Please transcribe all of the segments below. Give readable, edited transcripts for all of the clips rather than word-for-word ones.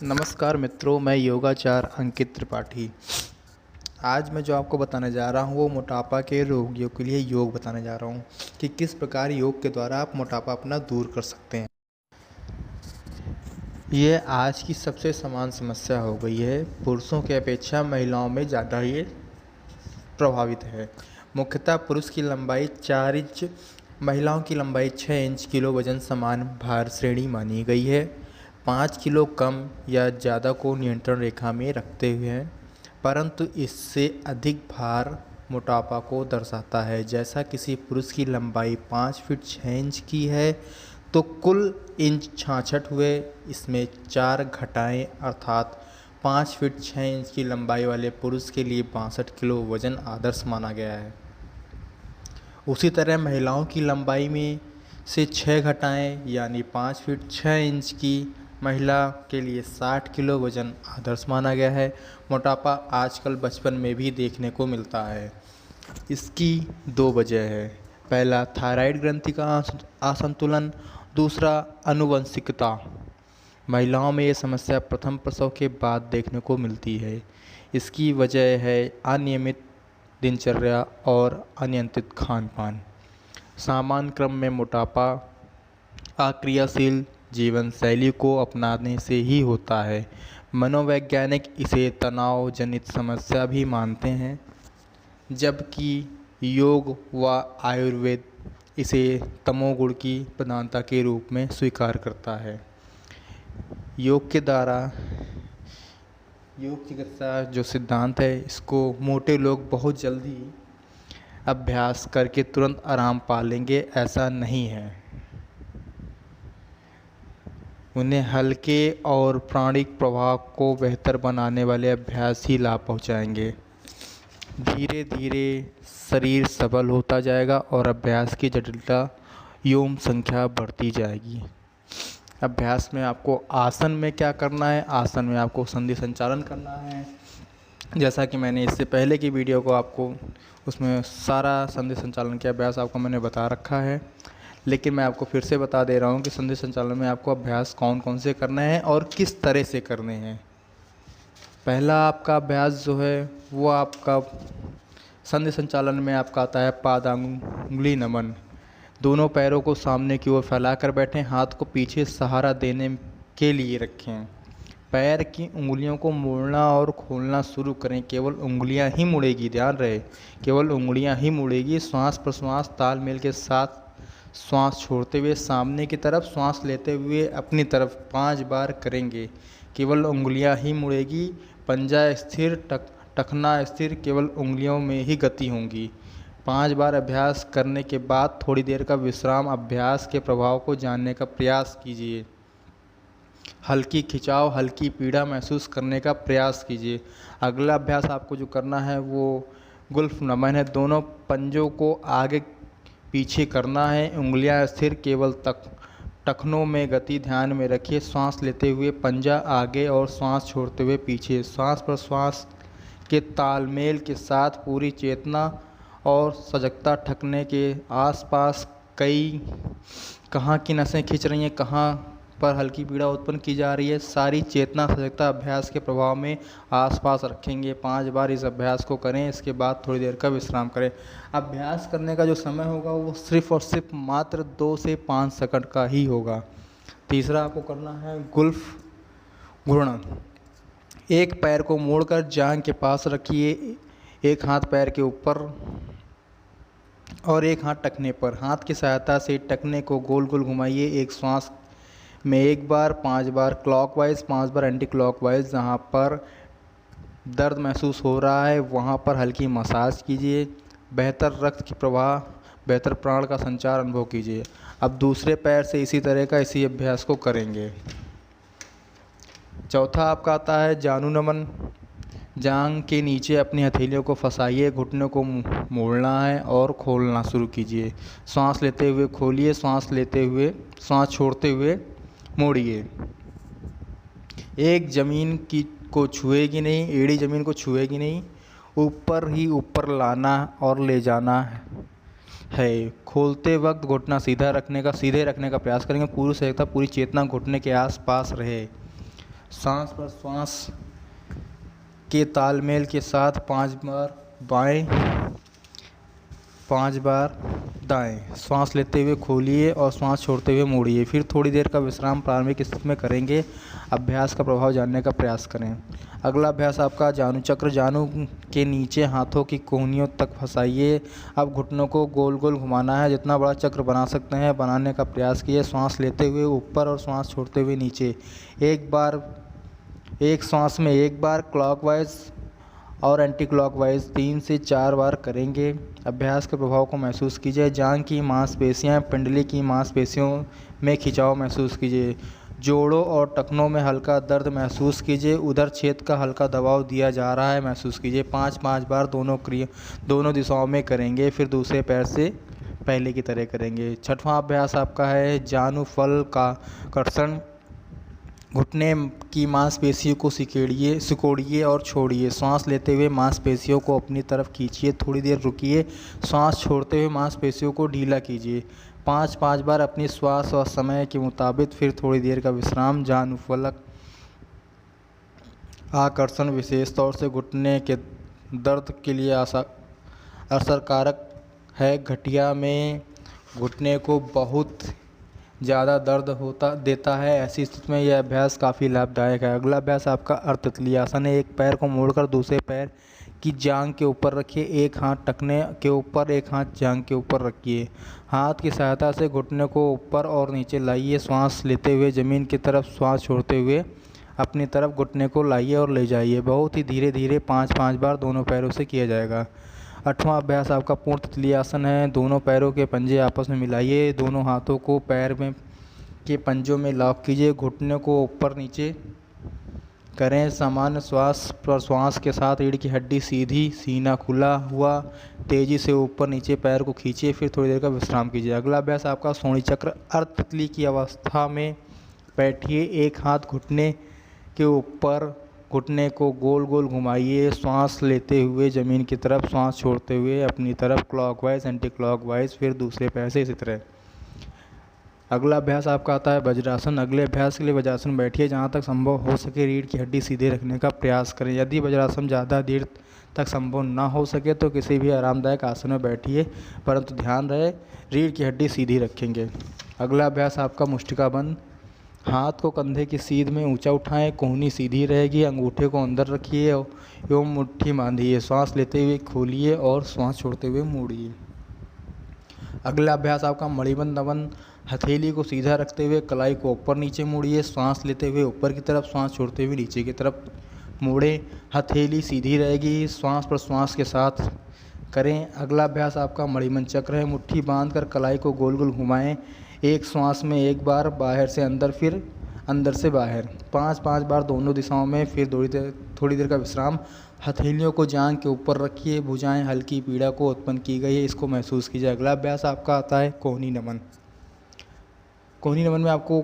नमस्कार मित्रों, मैं योगाचार्य अंकित त्रिपाठी। आज मैं जो आपको बताने जा रहा हूँ वो मोटापा के रोगियों के लिए योग बताने जा रहा हूँ कि किस प्रकार योग के द्वारा आप मोटापा अपना दूर कर सकते हैं। ये आज की सबसे सामान्य समस्या हो गई है। पुरुषों की अपेक्षा महिलाओं में ज़्यादा ये प्रभावित है। मुख्यतः पुरुष की लंबाई 4 इंच, महिलाओं की लंबाई 6 इंच किलो वजन समान भार श्रेणी मानी गई है। 5 किलो कम या ज़्यादा को नियंत्रण रेखा में रखते हुए हैं, परंतु इससे अधिक भार मोटापा को दर्शाता है। जैसा किसी पुरुष की लंबाई 5 फीट 6 इंच की है तो कुल इंच 66 हुए, इसमें 4 घटाएं अर्थात 5 फीट 6 इंच की लंबाई वाले पुरुष के लिए 62 किलो वजन आदर्श माना गया है। उसी तरह महिलाओं की लंबाई में से 6 घटाएं यानी 5 फीट 6 इंच की महिला के लिए 60 किलो वजन आदर्श माना गया है। मोटापा आजकल बचपन में भी देखने को मिलता है। इसकी 2 वजह है। पहला, थायराइड ग्रंथि का असंतुलन, दूसरा आनुवंशिकता। महिलाओं में ये समस्या प्रथम प्रसव के बाद देखने को मिलती है। इसकी वजह है अनियमित दिनचर्या और अनियंत्रित खान पान। सामान्य क्रम में मोटापा अक्रियाशील जीवन शैली को अपनाने से ही होता है। मनोवैज्ञानिक इसे तनाव जनित समस्या भी मानते हैं, जबकि योग व आयुर्वेद इसे तमोगुण की प्रधानता के रूप में स्वीकार करता है। योग के द्वारा योग चिकित्सा जो सिद्धांत है, इसको मोटे लोग बहुत जल्दी अभ्यास करके तुरंत आराम पा लेंगे, ऐसा नहीं है। उन्हें हल्के और प्राणिक प्रभाव को बेहतर बनाने वाले अभ्यास ही लाभ पहुंचाएंगे। धीरे धीरे शरीर सबल होता जाएगा और अभ्यास की जटिलता एवं संख्या बढ़ती जाएगी। अभ्यास में आपको आसन में क्या करना है, आसन में आपको संधि संचालन करना है। जैसा कि मैंने इससे पहले की वीडियो को आपको उसमें सारा संधि संचालन के अभ्यास आपको मैंने बता रखा है, लेकिन मैं आपको फिर से बता दे रहा हूँ कि संधि संचालन में आपको अभ्यास कौन कौन से करने हैं और किस तरह से करने हैं। पहला आपका अभ्यास जो है वो आपका संधि संचालन में आपका आता है पादांगुली नमन। दोनों पैरों को सामने की ओर फैलाकर बैठें, हाथ को पीछे सहारा देने के लिए रखें। पैर की उंगलियों को मोड़ना और खोलना शुरू करें। केवल उंगलियां ही मुड़ेगी, ध्यान रहे, केवल उंगलियां ही मुड़ेगी। श्वास प्रश्वास तालमेल के साथ श्वास छोड़ते हुए सामने की तरफ, श्वास लेते हुए अपनी तरफ 5 बार करेंगे। केवल उंगलियां ही मुड़ेगी। पंजा स्थिर, टखना स्थिर, केवल उंगलियों में ही गति होंगी। 5 बार अभ्यास करने के बाद थोड़ी देर का विश्राम, अभ्यास के प्रभाव को जानने का प्रयास कीजिए। हल्की खिंचाव, हल्की पीड़ा महसूस करने का प्रयास कीजिए। अगला अभ्यास आपको जो करना है वो गुल्फ नमन है। दोनों पंजों को आगे पीछे करना है, उंगलियां स्थिर, केवल टखनों में गति ध्यान में रखिए। श्वास लेते हुए पंजा आगे और श्वास छोड़ते हुए पीछे। श्वास प्रश्वास के तालमेल के साथ पूरी चेतना और सजगता ठकने के आसपास कहाँ की नसें खिंच रही हैं, कहाँ पर हल्की पीड़ा उत्पन्न की जा रही है, सारी चेतना सजगता अभ्यास के प्रभाव में आसपास रखेंगे। 5 बार इस अभ्यास को करें, इसके बाद थोड़ी देर का विश्राम करें। अभ्यास करने का जो समय होगा वो सिर्फ और सिर्फ मात्र 2 से 5 सेकंड का ही होगा। तीसरा आपको करना है गुल्फ घूर्णन। एक पैर को मोड़कर जांघ के पास रखिए, एक हाथ पैर के ऊपर और एक हाथ टखने पर। हाथ की सहायता से टखने को गोल गोल घुमाइए। एक श्वास में 1 बार, 5 बार क्लॉकवाइज, 5 बार एंटी क्लॉकवाइज। जहाँ पर दर्द महसूस हो रहा है वहाँ पर हल्की मसाज कीजिए। बेहतर रक्त की प्रवाह, बेहतर प्राण का संचार अनुभव कीजिए। अब दूसरे पैर से इसी तरह का इसी अभ्यास को करेंगे। चौथा आपका आता है जानु नमन। जांघ के नीचे अपनी हथेलियों को फंसाइए, घुटनों को मोड़ना है और खोलना शुरू कीजिए। सांस लेते हुए खोलिए, सांस लेते हुए, सांस छोड़ते हुए मोड़िए। एक जमीन को छुएगी नहीं, एड़ी जमीन को छुएगी नहीं, ऊपर ही ऊपर लाना और ले जाना है। है। खोलते वक्त घुटना सीधे रखने का प्रयास करेंगे। पूरी सजगता, पूरी चेतना घुटने के आसपास रहे। सांस पर श्वास के तालमेल के साथ 5 बार बाएं, 5 बार दाएं श्वास लेते हुए खोलिए और श्वास छोड़ते हुए मोड़िए। फिर थोड़ी देर का विश्राम प्रारंभिक स्थिति में करेंगे। अभ्यास का प्रभाव जानने का प्रयास करें। अगला अभ्यास आपका जानु चक्र। जानु के नीचे हाथों की कोहनियों तक फंसाइए। अब घुटनों को गोल गोल घुमाना है। जितना बड़ा चक्र बना सकते हैं बनाने का प्रयास कीजिए। श्वास लेते हुए ऊपर और श्वास छोड़ते हुए नीचे। एक श्वास में एक बार क्लॉकवाइज और एंटी क्लॉकवाइज 3 से 4 बार करेंगे। अभ्यास के प्रभाव को महसूस कीजिए। जांघ की मांसपेशियां, पिंडली की मांसपेशियों में खिंचाव महसूस कीजिए। जोड़ों और टखनों में हल्का दर्द महसूस कीजिए। उधर छेद का हल्का दबाव दिया जा रहा है, महसूस कीजिए। 5-5 बार दोनों दिशाओं में करेंगे। फिर दूसरे पैर से पहले की तरह करेंगे। छठवां अभ्यास आपका है जानुफल का कर्षण। घुटने की मांसपेशियों को सिकोड़िए और छोड़िए। श्वास लेते हुए मांसपेशियों को अपनी तरफ खींचिए। थोड़ी देर रुकिए। श्वास छोड़ते हुए मांसपेशियों को ढीला कीजिए। 5-5 बार अपनी श्वास और समय के मुताबिक। फिर थोड़ी देर का विश्राम। जानुफलक आकर्षण विशेष तौर से घुटने के दर्द के लिए असरकारक है। गठिया में घुटने को बहुत ज़्यादा दर्द देता है। ऐसी स्थिति में यह अभ्यास काफ़ी लाभदायक है। अगला अभ्यास आपका अर्धतितली आसन है। एक पैर को मोड़कर दूसरे पैर की जांघ के ऊपर रखिए। एक हाथ टखने के ऊपर, एक हाथ जांघ के ऊपर रखिए। हाथ की सहायता से घुटने को ऊपर और नीचे लाइए। श्वास लेते हुए ज़मीन की तरफ, श्वास छोड़ते हुए अपनी तरफ घुटने को लाइए और ले जाइए। बहुत ही धीरे धीरे 5-5 बार दोनों पैरों से किया जाएगा। 8वां अभ्यास आपका पूर्ण तितली आसन है। दोनों पैरों के पंजे आपस में मिलाइए। दोनों हाथों को पैर में के पंजों में लॉक कीजिए। घुटने को ऊपर नीचे करें। सामान्य श्वास के साथ रीढ़ की हड्डी सीधी, सीना खुला हुआ। तेज़ी से ऊपर नीचे पैर को खींचिए। फिर थोड़ी देर का विश्राम कीजिए। अगला अभ्यास आपका सोनी चक्र। अर्ध तितली की अवस्था में बैठिए। एक हाथ घुटने के ऊपर, घुटने को गोल गोल घुमाइए। श्वास लेते हुए ज़मीन की तरफ, श्वास छोड़ते हुए अपनी तरफ क्लॉकवाइज, एंटी क्लॉकवाइज। फिर दूसरे पैर से इसी तरह। अगला अभ्यास आपका आता है वज्रासन। अगले अभ्यास के लिए वज्रासन बैठिए। जहाँ तक संभव हो सके रीढ़ की हड्डी सीधे रखने का प्रयास करें। यदि वज्रासन ज़्यादा देर तक संभव ना हो सके तो किसी भी आरामदायक आसन में बैठिए, परंतु ध्यान रहे रीढ़ की हड्डी सीधी रखेंगे। अगला अभ्यास आपका मुष्टिका बंद। हाथ को कंधे की सीध में ऊंचा उठाएं। कोहनी सीधी रहेगी। अंगूठे को अंदर रखिए एवं मुट्ठी बांधिए। श्वास लेते हुए खोलिए और श्वास छोड़ते हुए मोड़िए। अगला अभ्यास आपका मणिबंध नमन। हथेली को सीधा रखते हुए कलाई को ऊपर नीचे मोड़िए। श्वास लेते हुए ऊपर की तरफ, श्वास छोड़ते हुए नीचे की तरफ मोड़ें। हथेली सीधी रहेगी। श्वास पर श्वास के साथ करें। अगला अभ्यास आपका मणिबंध चक्र है। मुट्ठी बांधकर कलाई को गोल गोल घुमाएं। एक श्वास में एक बार बाहर से अंदर, फिर अंदर से बाहर। 5-5 बार दोनों दिशाओं में। फिर थोड़ी देर का विश्राम। हथेलियों को जांघ के ऊपर रखिए। भुजाएं हल्की पीड़ा को उत्पन्न की गई है, इसको महसूस कीजिए। अगला अभ्यास आपका आता है कोहनी नमन। कोहनी नमन में आपको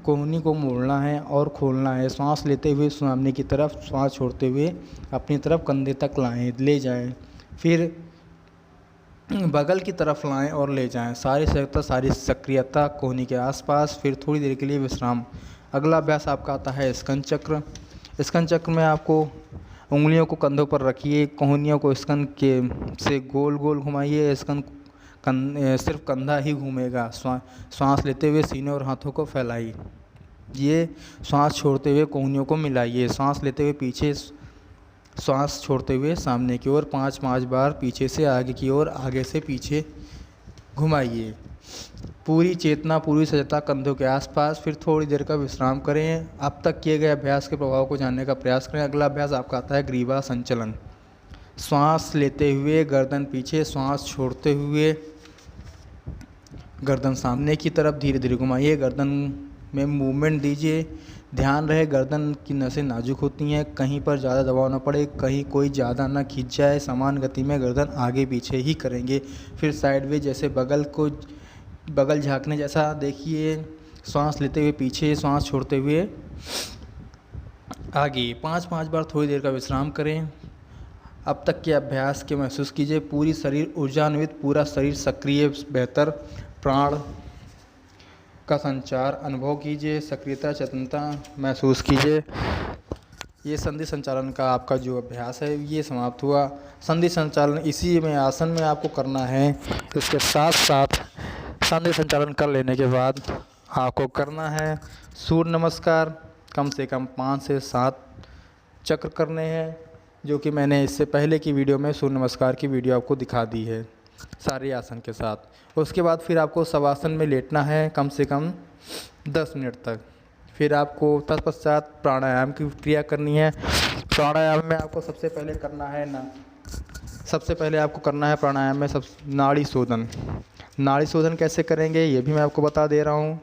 कोहनी को मोड़ना है और खोलना है। श्वास लेते हुए सामने की तरफ, श्वास छोड़ते हुए अपनी तरफ कंधे तक ले जाएं। फिर बगल की तरफ लाएं और ले जाएं। सारी सक्रियता कोहनी के आसपास। फिर थोड़ी देर के लिए विश्राम। अगला अभ्यास आपका आता है स्कंद चक्र। स्कंद चक्र में आपको उंगलियों को कंधों पर रखिए। कोहनियों को स्कंद के से गोल गोल घुमाइए। स्कंद सिर्फ कंधा ही घूमेगा। श्वास लेते हुए सीने और हाथों को फैलाइए। ये श्वास छोड़ते हुए कोहनियों को मिलाइए। श्वास लेते हुए पीछे, श्वास छोड़ते हुए सामने की ओर। 5-5 बार पीछे से आगे की ओर, आगे से पीछे घुमाइए। पूरी चेतना, पूरी सजगता कंधों के आसपास। फिर थोड़ी देर का विश्राम करें। अब तक किए गए अभ्यास के प्रभाव को जानने का प्रयास करें। अगला अभ्यास आपका आता है ग्रीवा संचलन। श्वास लेते हुए गर्दन पीछे, श्वास छोड़ते हुए गर्दन सामने की तरफ धीरे धीरे घुमाइए। गर्दन में मूवमेंट दीजिए। ध्यान रहे गर्दन की नसें नाजुक होती हैं। कहीं पर ज़्यादा दबाव न पड़े, कहीं कोई ज़्यादा ना खींच जाए। समान गति में गर्दन आगे पीछे ही करेंगे। फिर साइडवेज, जैसे बगल झाँकने जैसा देखिए। श्वास लेते हुए पीछे, श्वास छोड़ते हुए आगे। 5-5 बार थोड़ी देर का विश्राम करें। अब तक के अभ्यास के महसूस कीजिए, पूरी शरीर ऊर्जान्वित, पूरा शरीर सक्रिय, बेहतर प्राण का संचार अनुभव कीजिए, सक्रियता चेतनता महसूस कीजिए। ये संधि संचालन का आपका जो अभ्यास है ये समाप्त हुआ। संधि संचालन इसी में आसन में आपको करना है। इसके साथ साथ संधि संचालन कर लेने के बाद आपको करना है सूर्य नमस्कार, कम से कम 5 से 7 चक्र करने हैं, जो कि मैंने इससे पहले की वीडियो में सूर्य नमस्कार की वीडियो आपको दिखा दी है सारे आसन के साथ। उसके बाद फिर आपको शवासन में लेटना है कम से कम 10 मिनट तक। फिर आपको तत्पश्चात प्राणायाम की क्रिया करनी है। प्राणायाम में आपको सबसे पहले करना है प्राणायाम में नाड़ी शोधन। नाड़ी शोधन कैसे करेंगे ये भी मैं आपको बता दे रहा हूँ।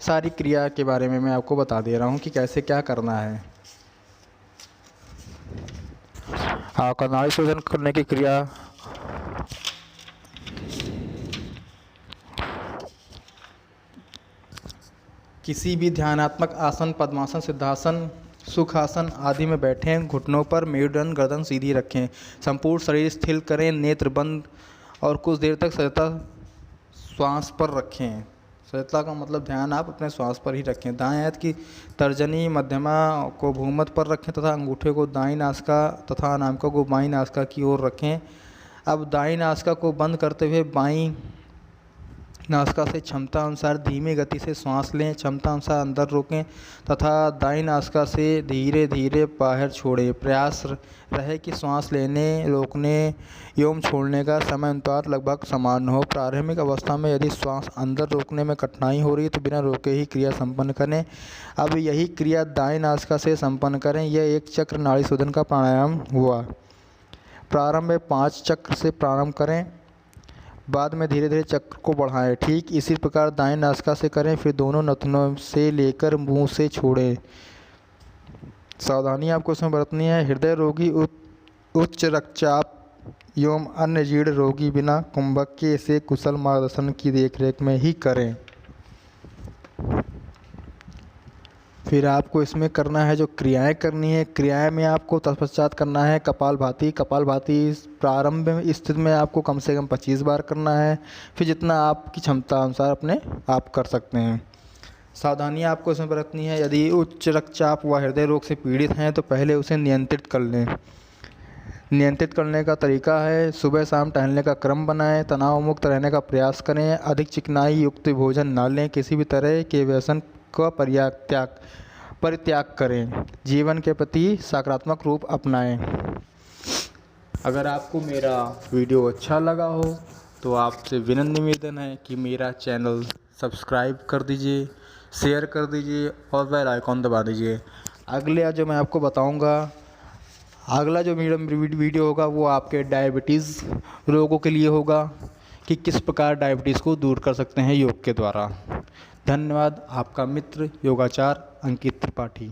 सारी क्रिया के बारे में मैं आपको बता दे रहा हूँ कि कैसे क्या करना है। आपका नाड़ी शोधन करने की क्रिया किसी भी ध्यानात्मक आसन, पद्मासन, सिद्धासन, सुखासन आदि में बैठें। घुटनों पर मेरुदंड, गर्दन सीधी रखें। संपूर्ण शरीर स्थिर करें, नेत्र बंद और कुछ देर तक सजगता श्वास पर रखें। सजगता का मतलब ध्यान आप अपने श्वास पर ही रखें। दाएं हाथ की तर्जनी मध्यमा को भूमध्य पर रखें तथा अंगूठे को दाईं नासिका तथा अनामिका को बाईं नासिका की ओर रखें। अब दाईं नासिका को बंद करते हुए बाईं नासिका से क्षमता अनुसार धीमी गति से श्वास लें। क्षमता अनुसार अंदर रोकें तथा दाईं नासिका से धीरे धीरे बाहर छोड़ें। प्रयास रहे कि श्वास लेने, रोकने एवं छोड़ने का समय अनुपात लगभग समान हो। प्रारंभिक अवस्था में यदि श्वास अंदर रोकने में कठिनाई हो रही है तो बिना रोके ही क्रिया संपन्न करें। अब यही क्रिया दाईं नासिका से संपन्न करें। यह एक चक्र नाड़ी शोधन का प्राणायाम हुआ। प्रारंभ में 5 चक्र से प्रारंभ करें, बाद में धीरे धीरे चक्र को बढ़ाएं। ठीक इसी प्रकार दाएं नासिका से करें, फिर दोनों नथुनों से लेकर मुंह से छोड़ें। सावधानी आपको इसमें बरतनी है। हृदय रोगी, उच्च रक्तचाप एवं अन्य जीर्ण रोगी बिना कुंभक के इसे कुशल मार्गदर्शन की देखरेख में ही करें। फिर आपको इसमें करना है जो क्रियाएं करनी है। क्रियाएं में आपको तत्पश्चात करना है कपालभाति। कपालभाति प्रारंभ में स्थिति में आपको कम से कम 25 बार करना है, फिर जितना आपकी क्षमता अनुसार अपने आप कर सकते हैं। सावधानी आपको इसमें बरतनी है। यदि उच्च रक्तचाप व हृदय रोग से पीड़ित हैं तो पहले उसे नियंत्रित कर लें। नियंत्रित करने का तरीका है सुबह शाम टहलने का क्रम बनाएं। तनाव मुक्त रहने का प्रयास करें। अधिक चिकनाई युक्त भोजन न लें। किसी भी तरह के व्यसन का परित्याग करें। जीवन के प्रति सकारात्मक रूप अपनाएं। अगर आपको मेरा वीडियो अच्छा लगा हो तो आपसे विनम्र निवेदन है कि मेरा चैनल सब्सक्राइब कर दीजिए, शेयर कर दीजिए और बेल आइकॉन दबा दीजिए। अगला जो मैं आपको बताऊंगा, अगला जो मेरा वीडियो होगा वो आपके डायबिटीज़ रोगों के लिए होगा कि किस प्रकार डायबिटीज़ को दूर कर सकते हैं योग के द्वारा। धन्यवाद। आपका मित्र योगाचार्य अंकित त्रिपाठी।